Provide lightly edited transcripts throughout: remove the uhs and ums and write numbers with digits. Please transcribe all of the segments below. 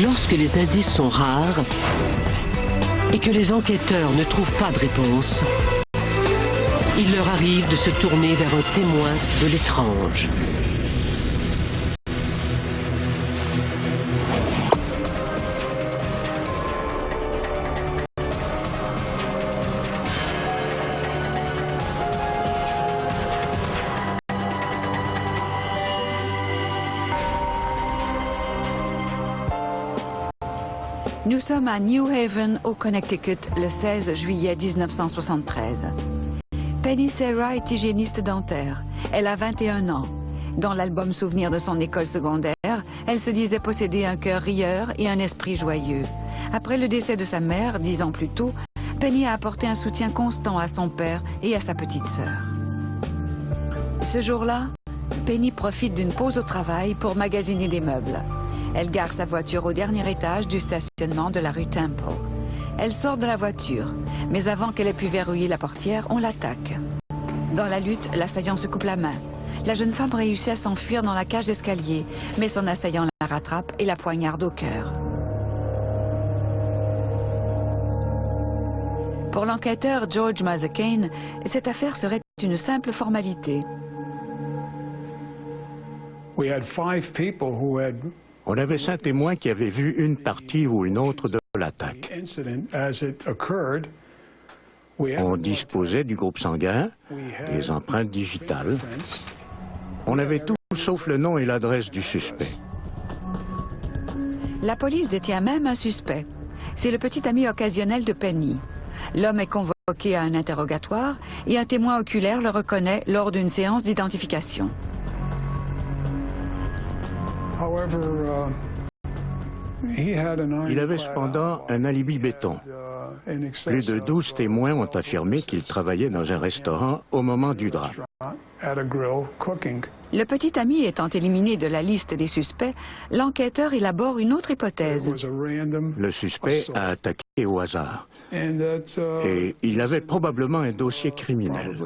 Lorsque les indices sont rares et que les enquêteurs ne trouvent pas de réponse, il leur arrive de se tourner vers un témoin de l'étrange. Nous sommes à New Haven, au Connecticut, le 16 juillet 1973. Penny Sarah est hygiéniste dentaire. Elle a 21 ans. Dans l'album souvenir de son école secondaire, elle se disait posséder un cœur rieur et un esprit joyeux. Après le décès de sa mère, 10 ans plus tôt, Penny a apporté un soutien constant à son père et à sa petite sœur. Ce jour-là, Penny profite d'une pause au travail pour magasiner des meubles. Elle gare sa voiture au dernier étage du stationnement de la rue Temple. Elle sort de la voiture, mais avant qu'elle ait pu verrouiller la portière, on l'attaque. Dans la lutte, l'assaillant se coupe la main. La jeune femme réussit à s'enfuir dans la cage d'escalier, mais son assaillant la rattrape et la poignarde au cœur. Pour l'enquêteur George Mazzacane, cette affaire serait une simple formalité. On avait 5 témoins qui avaient vu une partie ou une autre de l'attaque. On disposait du groupe sanguin, des empreintes digitales. On avait tout sauf le nom et l'adresse du suspect. La police détient même un suspect. C'est le petit ami occasionnel de Penny. L'homme est convoqué à un interrogatoire et un témoin oculaire le reconnaît lors d'une séance d'identification. Il avait cependant un alibi béton. Plus de 12 témoins ont affirmé qu'il travaillait dans un restaurant au moment du drame. Le petit ami étant éliminé de la liste des suspects, l'enquêteur élabore une autre hypothèse. Le suspect a attaqué au hasard. Et il avait probablement un dossier criminel.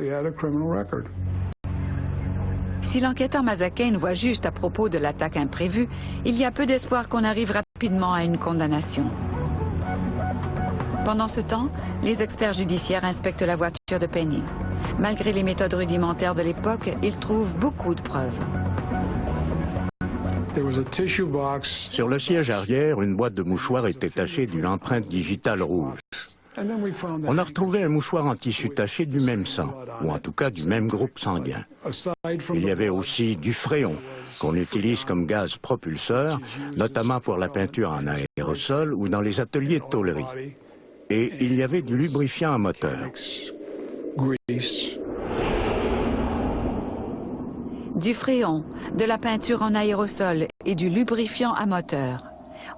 Si l'enquêteur Mazzacane voit juste à propos de l'attaque imprévue, il y a peu d'espoir qu'on arrive rapidement à une condamnation. Pendant ce temps, les experts judiciaires inspectent la voiture de Penny. Malgré les méthodes rudimentaires de l'époque, ils trouvent beaucoup de preuves. Sur le siège arrière, une boîte de mouchoirs était tachée d'une empreinte digitale rouge. On a retrouvé un mouchoir en tissu taché du même sang, ou en tout cas du même groupe sanguin. Il y avait aussi du fréon, qu'on utilise comme gaz propulseur, notamment pour la peinture en aérosol ou dans les ateliers de tôlerie. Et il y avait du lubrifiant à moteur. Du fréon, de la peinture en aérosol et du lubrifiant à moteur.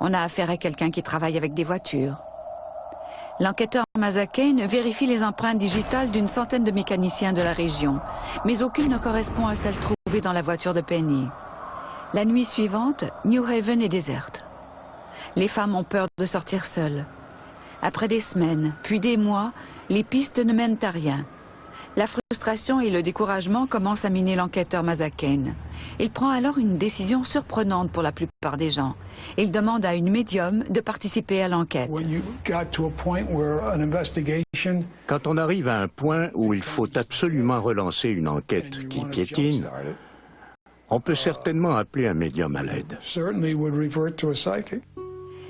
On a affaire à quelqu'un qui travaille avec des voitures. L'enquêteur Mazzacane vérifie les empreintes digitales d'une centaine de mécaniciens de la région, mais aucune ne correspond à celle trouvée dans la voiture de Penny. La nuit suivante, New Haven est déserte. Les femmes ont peur de sortir seules. Après des semaines, puis des mois, les pistes ne mènent à rien. La frustration et le découragement commencent à miner l'enquêteur Mazzacane. Il prend alors une décision surprenante pour la plupart des gens. Il demande à une médium de participer à l'enquête. Quand on arrive à un point où il faut absolument relancer une enquête qui piétine, on peut certainement appeler un médium à l'aide.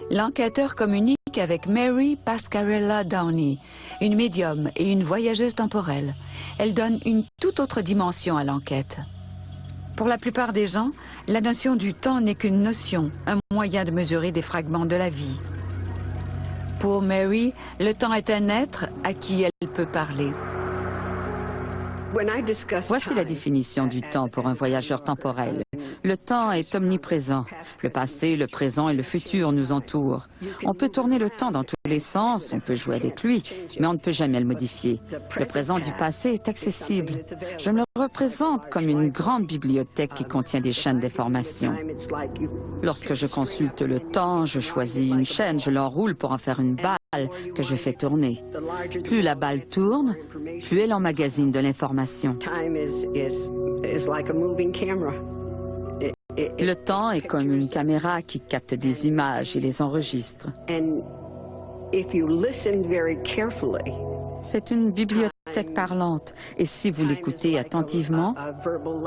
L'enquêteur communique avec Mary Pascarella Downey, une médium et une voyageuse temporelle. Elle donne une toute autre dimension à l'enquête. Pour la plupart des gens, la notion du temps n'est qu'une notion, un moyen de mesurer des fragments de la vie. Pour Mary, le temps est un être à qui elle peut parler. Voici la définition du temps pour un voyageur temporel. Le temps est omniprésent. Le passé, le présent et le futur nous entourent. On peut tourner le temps dans tous les sens, on peut jouer avec lui, mais on ne peut jamais le modifier. Le présent du passé est accessible. Je me le représente comme une grande bibliothèque qui contient des chaînes d'informations. Lorsque je consulte le temps, je choisis une chaîne, je l'enroule pour en faire une balle que je fais tourner. Plus la balle tourne, plus elle emmagasine de l'information. Le temps est comme une caméra qui capte des images et les enregistre. C'est une bibliothèque parlante et si vous l'écoutez attentivement,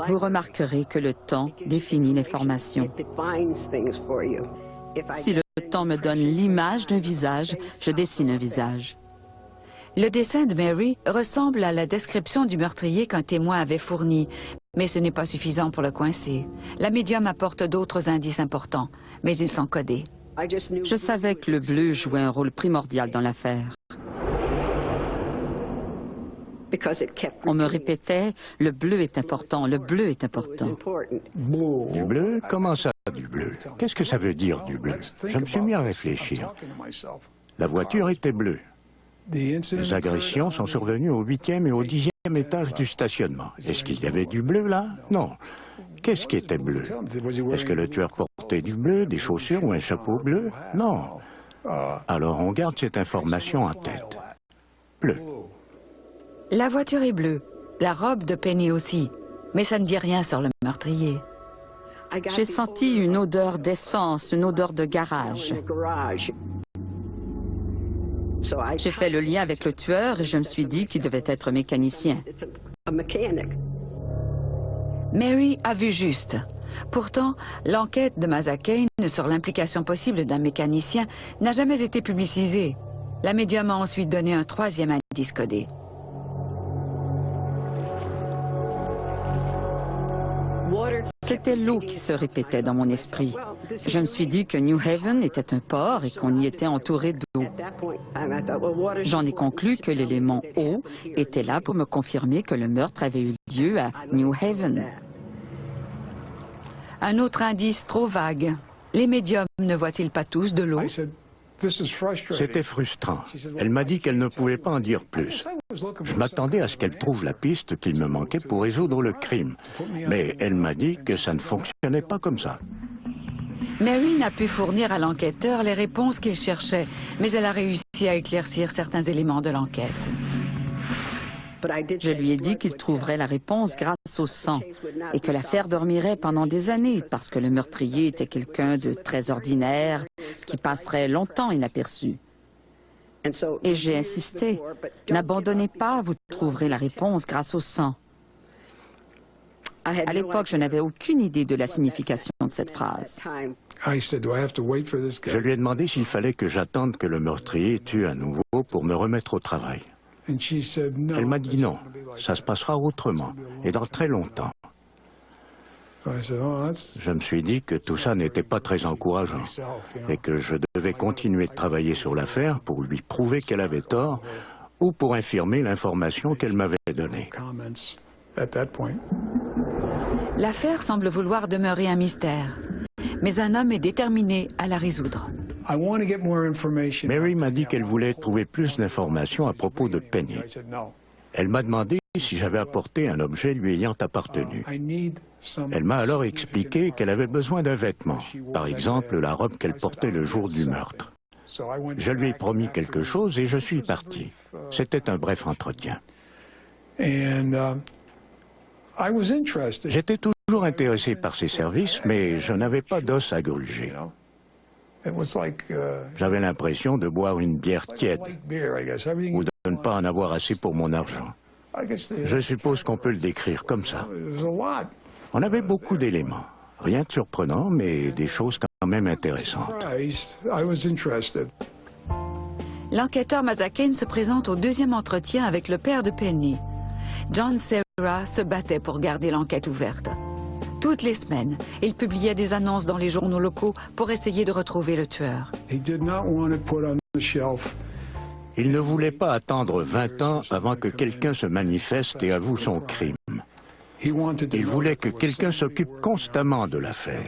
vous remarquerez que le temps définit l'information. Si le temps me donne l'image d'un visage, je dessine un visage. Le dessin de Mary ressemble à la description du meurtrier qu'un témoin avait fourni, mais ce n'est pas suffisant pour le coincer. La médium apporte d'autres indices importants, mais ils sont codés. Je savais que le bleu jouait un rôle primordial dans l'affaire. On me répétait, le bleu est important, le bleu est important. Du bleu? Comment ça, du bleu? Qu'est-ce que ça veut dire, du bleu? Je me suis mis à réfléchir. La voiture était bleue. Les agressions sont survenues au 8e et au 10e étage du stationnement. Est-ce qu'il y avait du bleu là? Non. Qu'est-ce qui était bleu? Est-ce que le tueur portait du bleu, des chaussures ou un chapeau bleu? Non. Alors on garde cette information en tête. Bleu. La voiture est bleue, la robe de Penny aussi, mais ça ne dit rien sur le meurtrier. J'ai senti une odeur d'essence, une odeur de garage. J'ai fait le lien avec le tueur et je me suis dit qu'il devait être mécanicien. Mary a vu juste. Pourtant, l'enquête de Mazzacane sur l'implication possible d'un mécanicien n'a jamais été publicisée. La médium a ensuite donné un troisième indice codé. C'était l'eau qui se répétait dans mon esprit. Je me suis dit que New Haven était un port et qu'on y était entouré d'eau. J'en ai conclu que l'élément eau était là pour me confirmer que le meurtre avait eu lieu à New Haven. Un autre indice trop vague. Les médiums ne voient-ils pas tous de l'eau? C'était frustrant. Elle m'a dit qu'elle ne pouvait pas en dire plus. Je m'attendais à ce qu'elle trouve la piste qu'il me manquait pour résoudre le crime. Mais elle m'a dit que ça ne fonctionnait pas comme ça. Mary n'a pu fournir à l'enquêteur les réponses qu'il cherchait, mais elle a réussi à éclaircir certains éléments de l'enquête. Je lui ai dit qu'il trouverait la réponse grâce au sang et que l'affaire dormirait pendant des années parce que le meurtrier était quelqu'un de très ordinaire qui passerait longtemps inaperçu. Et j'ai insisté, n'abandonnez pas, vous trouverez la réponse grâce au sang. À l'époque, je n'avais aucune idée de la signification de cette phrase. Je lui ai demandé s'il fallait que j'attende que le meurtrier tue à nouveau pour me remettre au travail. Elle m'a dit non, ça se passera autrement, et dans très longtemps. Je me suis dit que tout ça n'était pas très encourageant, et que je devais continuer de travailler sur l'affaire pour lui prouver qu'elle avait tort, ou pour infirmer l'information qu'elle m'avait donnée. L'affaire semble vouloir demeurer un mystère, mais un homme est déterminé à la résoudre. Mary m'a dit qu'elle voulait trouver plus d'informations à propos de Penny. Elle m'a demandé si j'avais apporté un objet lui ayant appartenu. Elle m'a alors expliqué qu'elle avait besoin d'un vêtement, par exemple la robe qu'elle portait le jour du meurtre. Je lui ai promis quelque chose et je suis parti. C'était un bref entretien. J'étais toujours intéressé par ses services, mais je n'avais pas d'os à gruger. J'avais l'impression de boire une bière tiède ou de ne pas en avoir assez pour mon argent. Je suppose qu'on peut le décrire comme ça. On avait beaucoup d'éléments. Rien de surprenant, mais des choses quand même intéressantes. L'enquêteur Mazzacane se présente au deuxième entretien avec le père de Penny. John Serra se battait pour garder l'enquête ouverte. Toutes les semaines, il publiait des annonces dans les journaux locaux pour essayer de retrouver le tueur. Il ne voulait pas attendre 20 ans avant que quelqu'un se manifeste et avoue son crime. Il voulait que quelqu'un s'occupe constamment de l'affaire.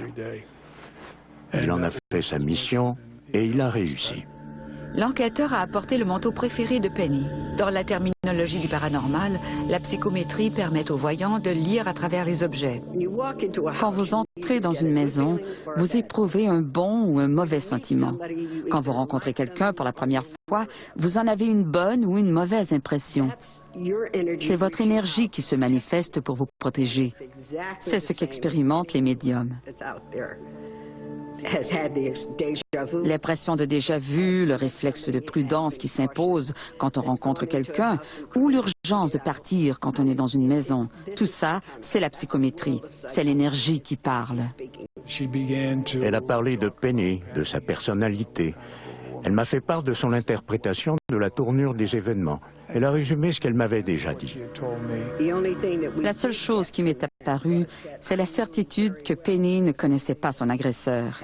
Il en a fait sa mission et il a réussi. L'enquêteur a apporté le manteau préféré de Penny. Dans la terminologie du paranormal, la psychométrie permet aux voyants de lire à travers les objets. Quand vous entrez dans une maison, vous éprouvez un bon ou un mauvais sentiment. Quand vous rencontrez quelqu'un pour la première fois, vous en avez une bonne ou une mauvaise impression. C'est votre énergie qui se manifeste pour vous protéger. C'est ce qu'expérimentent les médiums. L'impression de déjà-vu, le réflexe de prudence qui s'impose quand on rencontre quelqu'un ou l'urgence de partir quand on est dans une maison. Tout ça, c'est la psychométrie. C'est l'énergie qui parle. Elle a parlé de Penny, de sa personnalité. Elle m'a fait part de son interprétation de la tournure des événements. Elle a résumé ce qu'elle m'avait déjà dit. La seule chose qui m'est apparue, c'est la certitude que Penny ne connaissait pas son agresseur,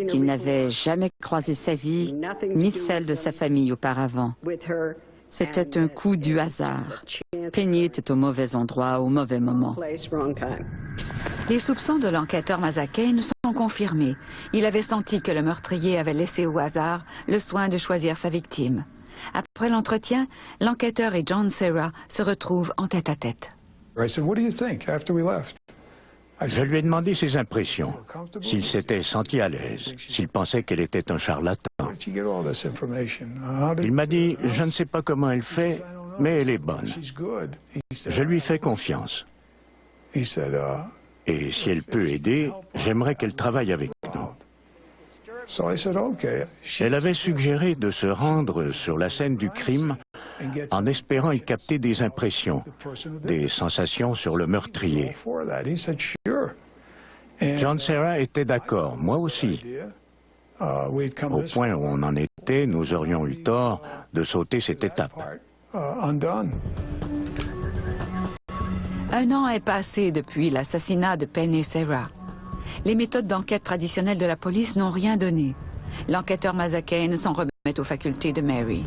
qu'il n'avait jamais croisé sa vie, ni celle de sa famille auparavant. C'était un coup du hasard. Penny était au mauvais endroit, au mauvais moment. Les soupçons de l'enquêteur Mazzacane sont confirmés. Il avait senti que le meurtrier avait laissé au hasard le soin de choisir sa victime. Après l'entretien, l'enquêteur et John Serra se retrouvent en tête-à-tête. Je lui ai demandé ses impressions, s'il s'était senti à l'aise, s'il pensait qu'elle était un charlatan. Il m'a dit, je ne sais pas comment elle fait, mais elle est bonne. Je lui fais confiance. Et si elle peut aider, j'aimerais qu'elle travaille avec nous. Elle avait suggéré de se rendre sur la scène du crime en espérant y capter des impressions, des sensations sur le meurtrier. John Serra était d'accord, moi aussi. Au point où on en était, nous aurions eu tort de sauter cette étape. Un an est passé depuis l'assassinat de Penny Serra. Les méthodes d'enquête traditionnelles de la police n'ont rien donné. L'enquêteur Mazzacane s'en remet aux facultés de Mary.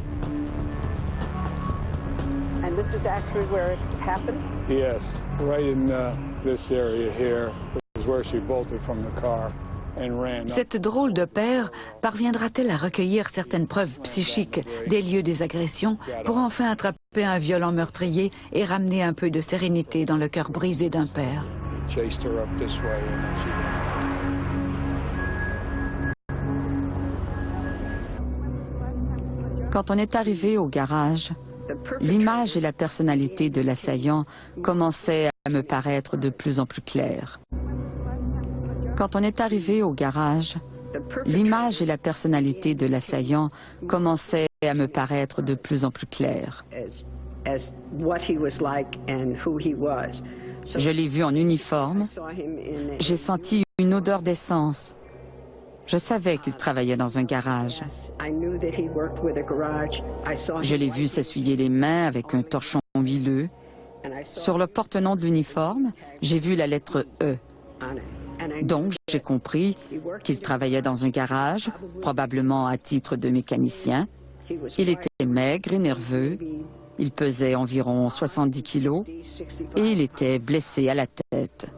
And this is actually where it happened? Yes, right in this area here is where she bolted from the car and ran. Cette drôle de paire parviendra-t-elle à recueillir certaines preuves psychiques des lieux des agressions pour enfin attraper un violent meurtrier et ramener un peu de sérénité dans le cœur brisé d'un père? Chased her up this way and then she ran. Quand on est arrivé au garage, l'image et la personnalité de l'assaillant commençaient à me paraître de plus en plus claires. Quand on est arrivé au garage, l'image et la personnalité de l'assaillant commençaient à me paraître de plus en plus claires. Je l'ai vu en uniforme, j'ai senti une odeur d'essence. Je savais qu'il travaillait dans un garage. Je l'ai vu s'essuyer les mains avec un torchon huileux. Sur le porte-nom de l'uniforme, j'ai vu la lettre E. Donc, j'ai compris qu'il travaillait dans un garage, probablement à titre de mécanicien. Il était maigre et nerveux. Il pesait environ 70 kilos et il était blessé à la tête.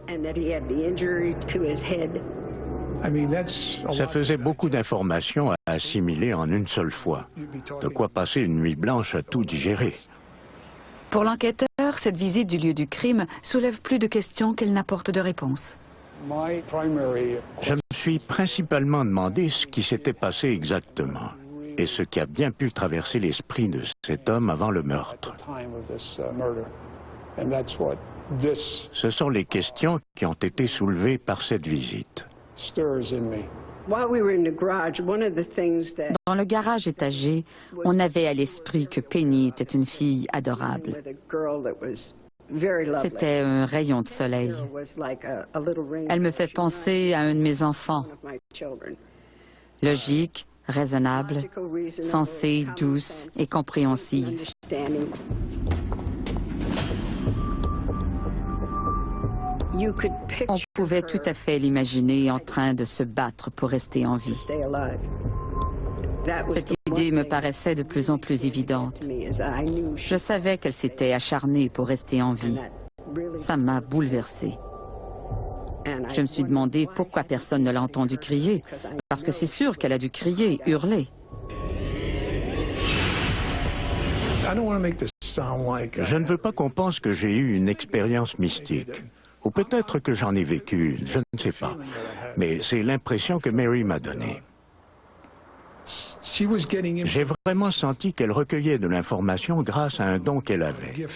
Ça faisait beaucoup d'informations à assimiler en une seule fois. De quoi passer une nuit blanche à tout digérer. Pour l'enquêteur, cette visite du lieu du crime soulève plus de questions qu'elle n'apporte de réponses. Je me suis principalement demandé ce qui s'était passé exactement et ce qui a bien pu traverser l'esprit de cet homme avant le meurtre. Ce sont les questions qui ont été soulevées par cette visite. Dans le garage étagé, on avait à l'esprit que Penny était une fille adorable. C'était un rayon de soleil. Elle me fait penser à un de mes enfants. Logique, raisonnable, sensée, douce et compréhensive. On pouvait tout à fait l'imaginer en train de se battre pour rester en vie. Cette idée me paraissait de plus en plus évidente. Je savais qu'elle s'était acharnée pour rester en vie. Ça m'a bouleversée. Je me suis demandé pourquoi personne ne l'a entendu crier. Parce que c'est sûr qu'elle a dû crier, hurler. Je ne veux pas qu'on pense que j'ai eu une expérience mystique. Ou peut-être que j'en ai vécu une, je ne sais pas. Mais c'est l'impression que Mary m'a donnée. J'ai vraiment senti qu'elle recueillait de l'information grâce à un don qu'elle avait.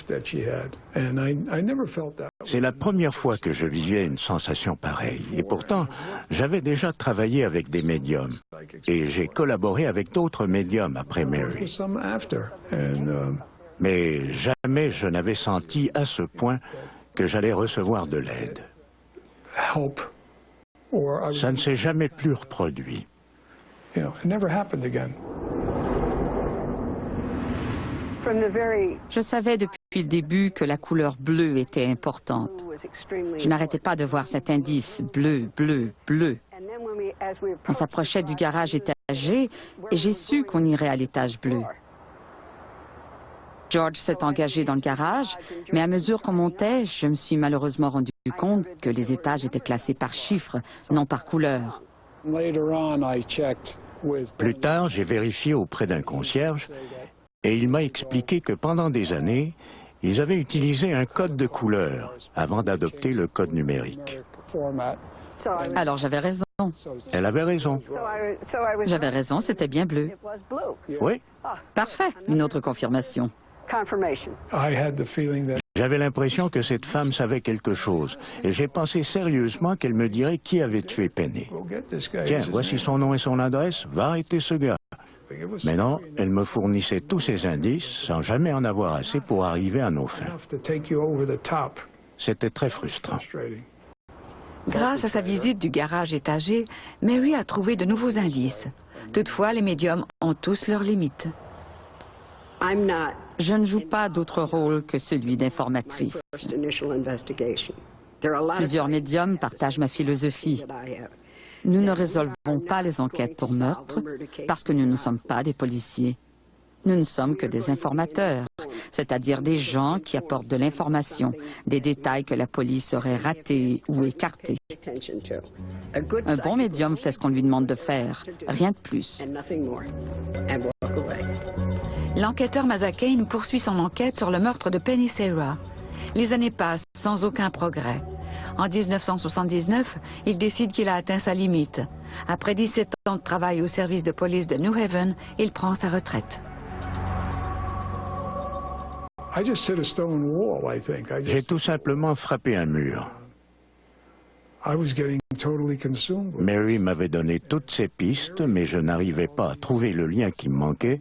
C'est la première fois que je vivais une sensation pareille. Et pourtant, j'avais déjà travaillé avec des médiums. Et j'ai collaboré avec d'autres médiums après Mary. Mais jamais je n'avais senti à ce point que j'allais recevoir de l'aide. Ça ne s'est jamais plus reproduit. Je savais depuis le début que la couleur bleue était importante. Je n'arrêtais pas de voir cet indice bleu, bleu, bleu. On s'approchait du garage étagé et j'ai su qu'on irait à l'étage bleu. George s'est engagé dans le garage, mais à mesure qu'on montait, je me suis malheureusement rendu compte que les étages étaient classés par chiffres, non par couleur. Plus tard, j'ai vérifié auprès d'un concierge et il m'a expliqué que pendant des années, ils avaient utilisé un code de couleur avant d'adopter le code numérique. Alors j'avais raison. Elle avait raison. J'avais raison, c'était bien bleu. Oui. Parfait, une autre confirmation. J'avais l'impression que cette femme savait quelque chose et j'ai pensé sérieusement qu'elle me dirait qui avait tué Penny. Tiens, voici son nom et son adresse, va arrêter ce gars. Mais non, elle me fournissait tous ces indices sans jamais en avoir assez pour arriver à nos fins. C'était très frustrant. Grâce à sa visite du garage étagé, Mary a trouvé de nouveaux indices. Toutefois, les médiums ont tous leurs limites. Je ne joue pas d'autre rôle que celui d'informatrice. Plusieurs médiums partagent ma philosophie. Nous ne résolvons pas les enquêtes pour meurtre parce que nous ne sommes pas des policiers. Nous ne sommes que des informateurs, c'est-à-dire des gens qui apportent de l'information, des détails que la police aurait ratés ou écartés. Un bon médium fait ce qu'on lui demande de faire, rien de plus. L'enquêteur Mazzacane poursuit son enquête sur le meurtre de Penny Sarah. Les années passent sans aucun progrès. En 1979, il décide qu'il a atteint sa limite. Après 17 ans de travail au service de police de New Haven, il prend sa retraite. J'ai tout simplement frappé un mur. Mary m'avait donné toutes ses pistes, mais je n'arrivais pas à trouver le lien qui me manquait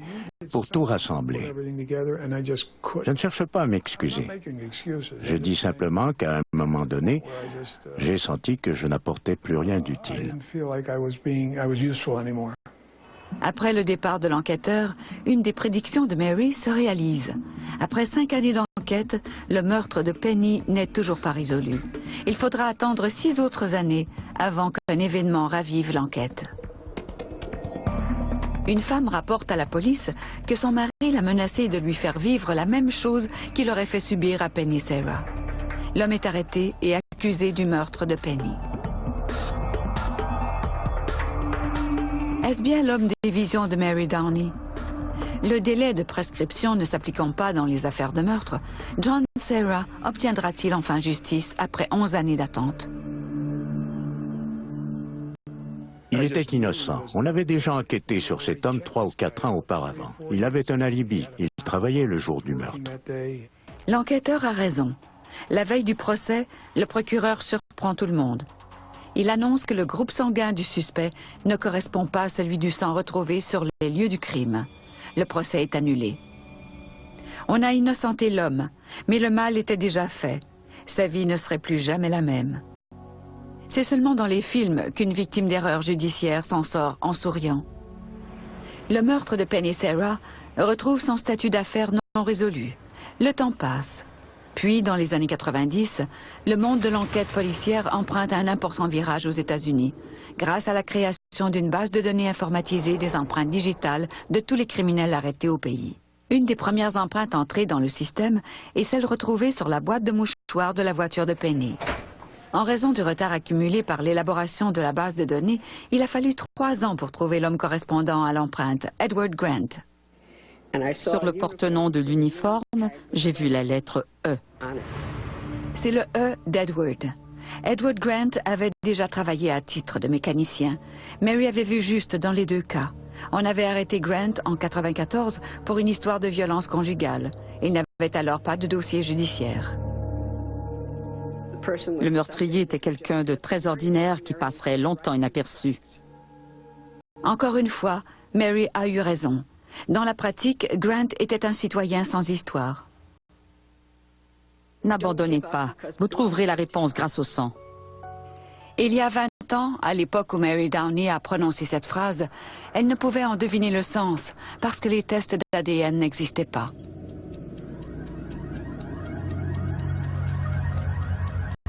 pour tout rassembler. Je ne cherche pas à m'excuser. Je dis simplement qu'à un moment donné, j'ai senti que je n'apportais plus rien d'utile. Après le départ de l'enquêteur, une des prédictions de Mary se réalise. Après 5 années d'enquête, le meurtre de Penny n'est toujours pas résolu. Il faudra attendre 6 autres années avant qu'un événement ravive l'enquête. Une femme rapporte à la police que son mari l'a menacée de lui faire vivre la même chose qu'il aurait fait subir à Penny Sarah. L'homme est arrêté et accusé du meurtre de Penny. Est-ce bien l'homme des visions de Mary Downey? Le délai de prescription ne s'appliquant pas dans les affaires de meurtre, John Sarah obtiendra-t-il enfin justice après 11 années d'attente? Il était innocent. On avait déjà enquêté sur cet homme 3 ou 4 ans auparavant. Il avait un alibi. Il travaillait le jour du meurtre. L'enquêteur a raison. La veille du procès, le procureur surprend tout le monde. Il annonce que le groupe sanguin du suspect ne correspond pas à celui du sang retrouvé sur les lieux du crime. Le procès est annulé. On a innocenté l'homme, mais le mal était déjà fait. Sa vie ne serait plus jamais la même. C'est seulement dans les films qu'une victime d'erreur judiciaire s'en sort en souriant. Le meurtre de Penny Sarah retrouve son statut d'affaire non résolu. Le temps passe. Puis, dans les années 90, le monde de l'enquête policière emprunte un important virage aux États-Unis, grâce à la création d'une base de données informatisée des empreintes digitales de tous les criminels arrêtés au pays. Une des premières empreintes entrées dans le système est celle retrouvée sur la boîte de mouchoirs de la voiture de Penny. En raison du retard accumulé par l'élaboration de la base de données, il a fallu 3 ans pour trouver l'homme correspondant à l'empreinte, Edward Grant. Sur le porte-nom de l'uniforme, j'ai vu la lettre E. C'est le E d'Edward. Edward Grant avait déjà travaillé à titre de mécanicien. Mary avait vu juste dans les deux cas. On avait arrêté Grant en 1994 pour une histoire de violence conjugale. Il n'avait alors pas de dossier judiciaire. Le meurtrier était quelqu'un de très ordinaire qui passerait longtemps inaperçu. Encore une fois, Mary a eu raison. Dans la pratique, Grant était un citoyen sans histoire. N'abandonnez pas, vous trouverez la réponse grâce au sang. Il y a 20 ans, à l'époque où Mary Downey a prononcé cette phrase, elle ne pouvait en deviner le sens parce que les tests d'ADN n'existaient pas.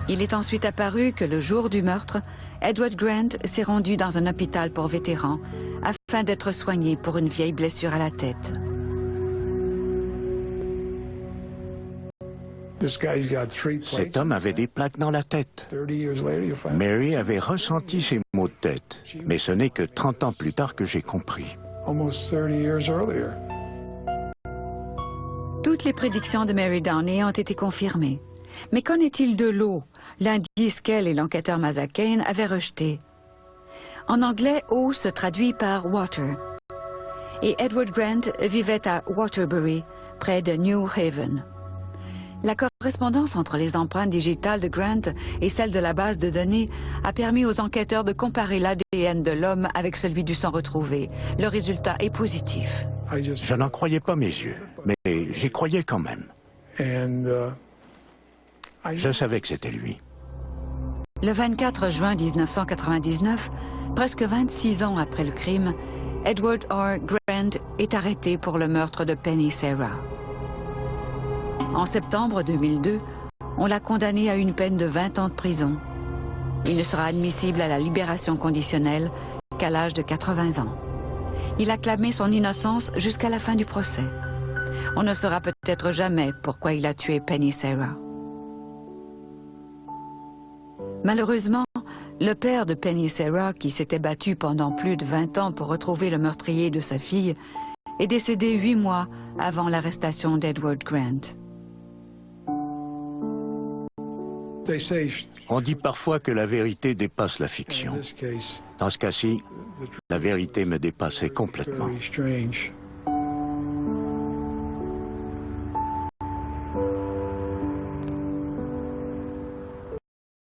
Il est ensuite apparu que le jour du meurtre, Edward Grant s'est rendu dans un hôpital pour vétérans afin d'être soigné pour une vieille blessure à la tête. Cet homme avait des plaques dans la tête. Mary avait ressenti ces maux de tête, mais ce n'est que 30 ans plus tard que j'ai compris. Toutes les prédictions de Mary Downey ont été confirmées. Mais qu'en est-il de l'eau, l'indice qu'elle et l'enquêteur Mazzacane avaient rejeté? En anglais, eau se traduit par water. Et Edward Grant vivait à Waterbury, près de New Haven. La correspondance entre les empreintes digitales de Grant et celles de la base de données a permis aux enquêteurs de comparer l'ADN de l'homme avec celui du sang retrouvé. Le résultat est positif. Je n'en croyais pas mes yeux, mais j'y croyais quand même. Je savais que c'était lui. Le 24 juin 1999, presque 26 ans après le crime, Edward R. Grant est arrêté pour le meurtre de Penny Sarah. En septembre 2002, on l'a condamné à une peine de 20 ans de prison. Il ne sera admissible à la libération conditionnelle qu'à l'âge de 80 ans. Il a clamé son innocence jusqu'à la fin du procès. On ne saura peut-être jamais pourquoi il a tué Penny Sarah. Malheureusement, le père de Penny Sarah, qui s'était battu pendant plus de 20 ans pour retrouver le meurtrier de sa fille, est décédé 8 mois avant l'arrestation d'Edward Grant. On dit parfois que la vérité dépasse la fiction. Dans ce cas-ci, la vérité me dépassait complètement.